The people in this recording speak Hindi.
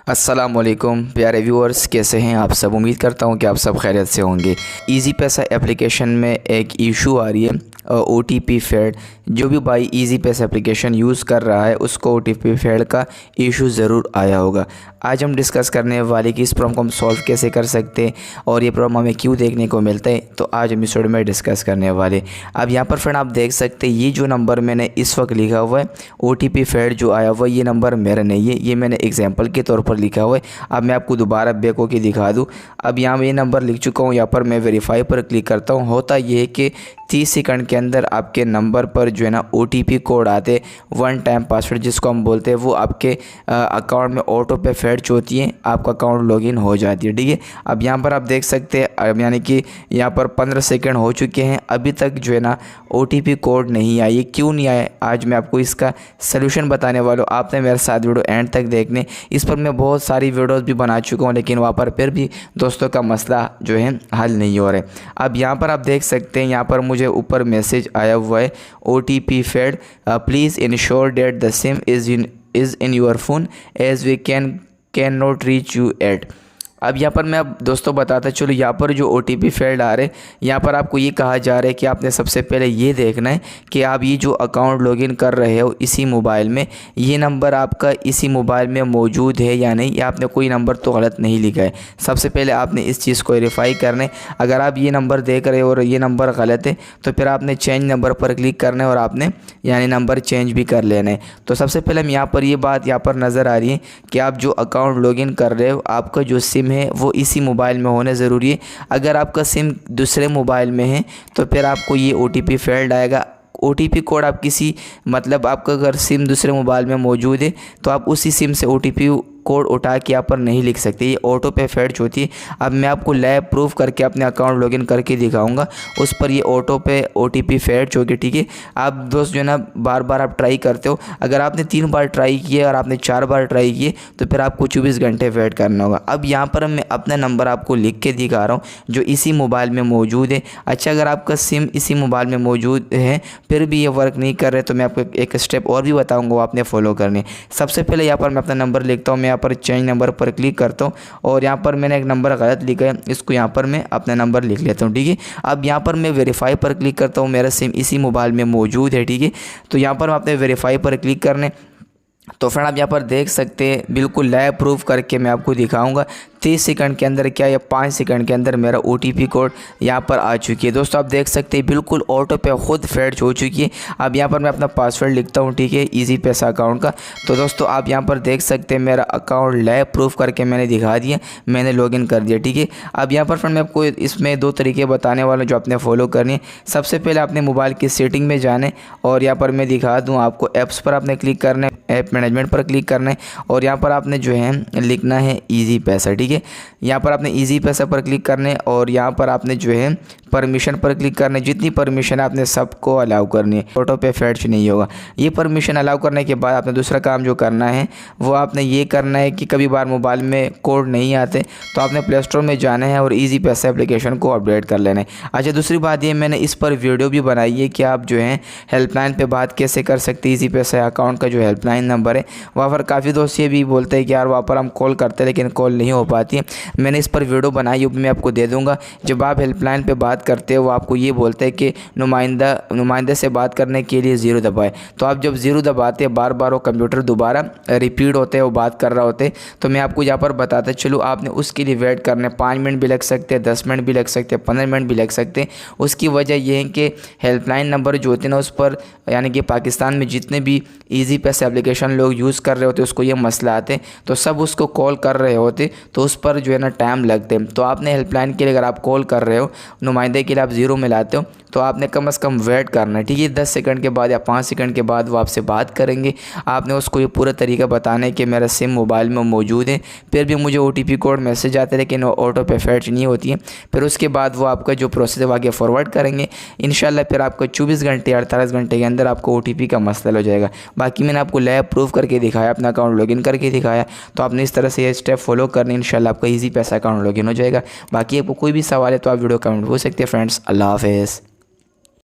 अस्सलामुअलैकुम प्यारे व्यूअर्स, कैसे हैं आप सब। उम्मीद करता हूं कि आप सब खैरियत से होंगे। इजी पैसा एप्लीकेशन में एक इशू आ रही है OTP फेड। जो भी भाई इजी पैसा एप्लीकेशन यूज़ कर रहा है उसको OTP फेड का इशू ज़रूर आया होगा। आज हम डिस्कस करने वाले कि इस प्रॉब्लम को हम सॉल्व कैसे कर सकते हैं और ये प्रॉब्लम हमें क्यों देखने को मिलता है, तो आज हम एपिसोड में डिस्कस करने वाले। अब यहाँ पर फ्रेंड आप देख सकते हैं ये जो नंबर मैंने इस वक्त लिखा हुआ है OTP फेड जो आया हुआ है, ये नंबर मेरा नहीं है, ये मैंने एग्जाम्पल के तौर पर लिखा हुआ है। अब मैं आपको दोबारा बैक होकर दिखा दूँ। अब यहाँ मैं ये नंबर लिख चुका हूँ, यहाँ पर मैं वेरीफाई पर क्लिक करता हूँ। होता ये है कि 30 सेकंड के अंदर आपके नंबर पर जो है ना OTP कोड आते, वन टाइम पासवर्ड जिसको हम बोलते हैं, वो आपके अकाउंट में ऑटो पे फेच होती है, आपका अकाउंट लॉगिन हो जाती है। ठीक है, अब यहाँ पर आप देख सकते हैं, अब यानी कि यहाँ पर 15 सेकंड हो चुके हैं, अभी तक जो है ना OTP कोड नहीं आया। ये क्यों नहीं आया, आज मैं आपको इसका सलूशन बताने वाला हूँ। आपने मेरे साथ वीडियो एंड तक देखने। इस पर मैं बहुत सारी वीडियोस भी बना चुका हूँ, लेकिन वहाँ पर फिर भी दोस्तों का मसला जो है हल नहीं हो रहा है। अब यहाँ पर आप देख सकते हैं, यहाँ पर मुझे ऊपर मैसेज आया हुआ है OTP failed, please ensure that the SIM is in your phone as we can not reach you at. अब यहाँ पर मैं अब दोस्तों बताता चलो, यहाँ पर जो OTP फेड आ रहे, यहाँ पर आपको ये कहा जा रहा है कि आपने सबसे पहले ये देखना है कि आप ये जो अकाउंट लॉगिन कर रहे हो इसी मोबाइल में, ये नंबर आपका इसी मोबाइल में मौजूद है या नहीं, या आपने कोई नंबर तो गलत नहीं लिखा है। सबसे पहले आपने इस चीज़ को वेरीफाई करना है। अगर आप ये नंबर देख रहे हो और ये नंबर गलत है तो फिर आपने चेंज नंबर पर क्लिक करना है और आपने यानी नंबर चेंज भी कर लेना है। तो सबसे पहले हम यहाँ पर ये बात यहाँ पर नज़र आ रही है कि आप जो अकाउंट लॉगिन कर रहे हो, आपका जो सिम है वो इसी मोबाइल में होना ज़रूरी है। अगर आपका सिम दूसरे मोबाइल में है तो फिर आपको ये OTP फेल्ड आएगा। OTP कोड आप किसी मतलब आपका अगर सिम दूसरे मोबाइल में मौजूद है तो आप उसी सिम से OTP कोड उठा के यहाँ पर नहीं लिख सकते, ये ऑटो पे फेच होती है। अब मैं आपको लाइव प्रूफ करके अपने अकाउंट लॉगिन करके दिखाऊंगा, उस पर ये ऑटो पे OTP फेच होगी। ठीक है, आप दोस्त जो है ना बार बार आप ट्राई करते हो, अगर आपने 3 बार ट्राई किए और आपने 4 बार ट्राई किए तो फिर आपको 24 घंटे वेट करना होगा। अब यहाँ पर मैं अपना नंबर आपको लिख के दिखा रहा हूँ जो इसी मोबाइल में मौजूद है। अच्छा, अगर आपका सिम इसी मोबाइल में मौजूद है फिर भी ये वर्क नहीं कर रहे तो मैं आपको एक स्टेप और भी बताऊँगा, वो आपने फॉलो करने। सबसे पहले यहाँ पर मैं अपना नंबर लिखता हूँ, मैं पर चेंज नंबर पर क्लिक करता हूँ और यहाँ पर मैंने एक नंबर गलत लिखा है, इसको यहाँ पर मैं अपना नंबर लिख लेता हूँ। ठीक है, अब यहाँ पर मैं वेरीफाई पर क्लिक करता हूँ, मेरा सिम इसी मोबाइल में मौजूद है। ठीक है, तो यहाँ पर मैं अपने वेरीफाई पर क्लिक करने, तो फ्रेंड आप यहाँ पर देख सकते हैं बिल्कुल लाइव प्रूफ करके मैं आपको दिखाऊंगा 30 सेकंड के अंदर क्या या 5 सेकंड के अंदर मेरा OTP कोड यहाँ पर आ चुकी है। दोस्तों आप देख सकते हैं बिल्कुल ऑटो पे खुद फेच हो चुकी है। अब यहाँ पर मैं अपना पासवर्ड लिखता हूँ, ठीक है, इजी पैसा अकाउंट का। तो दोस्तों आप यहाँ पर देख सकते हैं मेरा अकाउंट लाइव प्रूफ करके मैंने दिखा दिया, मैंने लॉगिन कर दिया। ठीक है, अब यहाँ पर फ्रेंड मैं आपको इसमें 2 तरीके बताने वाला हूँ जो आपने फॉलो करनी है। सबसे पहले आपने मोबाइल की सेटिंग में जाने और यहाँ पर मैं दिखा दूँ आपको, ऐप्स पर आपने क्लिक करना है, ऐप मैनेजमेंट पर क्लिक करना है और यहाँ पर आपने जो है लिखना है इजी पैसा। ठीक है, यहाँ पर आपने इजी पैसा पर क्लिक करना है और यहाँ पर आपने जो है परमिशन पर क्लिक करना है। जितनी परमिशन है आपने सबको अलाउ करनी है, ऑटो पे फेच नहीं होगा। ये परमिशन अलाउ करने के बाद आपने दूसरा काम जो करना है वो आपने ये करना है कि कभी बार मोबाइल में कोड नहीं आते तो आपने प्ले स्टोर में जाना है और इजी पैसा एप्लीकेशन को अपडेट कर लेना है। अच्छा, दूसरी बात ये मैंने इस पर वीडियो भी बनाई है कि आप जो है हेल्पलाइन पर बात कैसे कर सकते हैं। इजी पैसा अकाउंट का जो हेल्पलाइन नंबर है वहाँ पर काफ़ी दोस्त ये भी बोलते हैं कि यार वहाँ पर हम कॉल करते हैं लेकिन कॉल नहीं हो पाती है। मैंने इस पर वीडियो बनाई है, मैं आपको दे दूँगा। जब आप हेल्पलाइन पे बात करते हो वो आपको ये बोलते हैं कि नुमाइंदे से बात करने के लिए 0 दबाएं। तो आप जब 0 दबाते हैं बार बार वो कंप्यूटर दोबारा रिपीट होते हैं, वो बात कर रहा होते हैं। तो मैं आपको यहाँ पर बताता चलूँ, आपने उसके लिए वेट करना है। 5 मिनट भी लग सकते हैं, 10 मिनट भी लग सकते हैं, 15 मिनट भी लग सकते हैं। उसकी वजह यह है कि हेल्पलाइन नंबर जो होते हैं ना उस पर यानी कि पाकिस्तान में जितने भी ईजी पैसा एप्लीकेशन लोग यूज़ कर रहे होते उसको ये मसला आते तो सब उसको कॉल कर रहे होते तो उस पर जो है ना टाइम लगते। तो आपने हेल्पलाइन के लिए अगर आप कॉल कर रहे हो, नुमाइंदे के लिए आप 0 मिलाते हो तो आपने कम से कम वेट करना है। ठीक है, 10 सेकंड के बाद या 5 सेकंड के बाद वो आपसे बात करेंगे। आपने उसको ये पूरा तरीका बताना है कि मेरा सिम मोबाइल में मौजूद है, फिर भी मुझे OTP कोड मैसेज आते हैं लेकिन ऑटो पे फेच नहीं होती है। फिर उसके बाद वो आपका जो प्रोसेस है आगे फॉरवर्ड करेंगे इंशाल्लाह। फिर आपका 24 घंटे 48 घंटे के अंदर आपको OTP का मसला हो जाएगा। बाकी मैंने आपको लाइव प्रूफ करके दिखाया, अपना अकाउंट लॉगिन करके दिखाया, तो आपने इस तरह से ये स्टेप फॉलो करने इंशाल्लाह आपका इजी पैसा अकाउंट लॉगिन हो जाएगा। बाकी आपको कोई भी सवाल है तो आप वीडियो कमेंट हो सकते हैं। फ्रेंड्स, अल्लाह हाफ़िज़।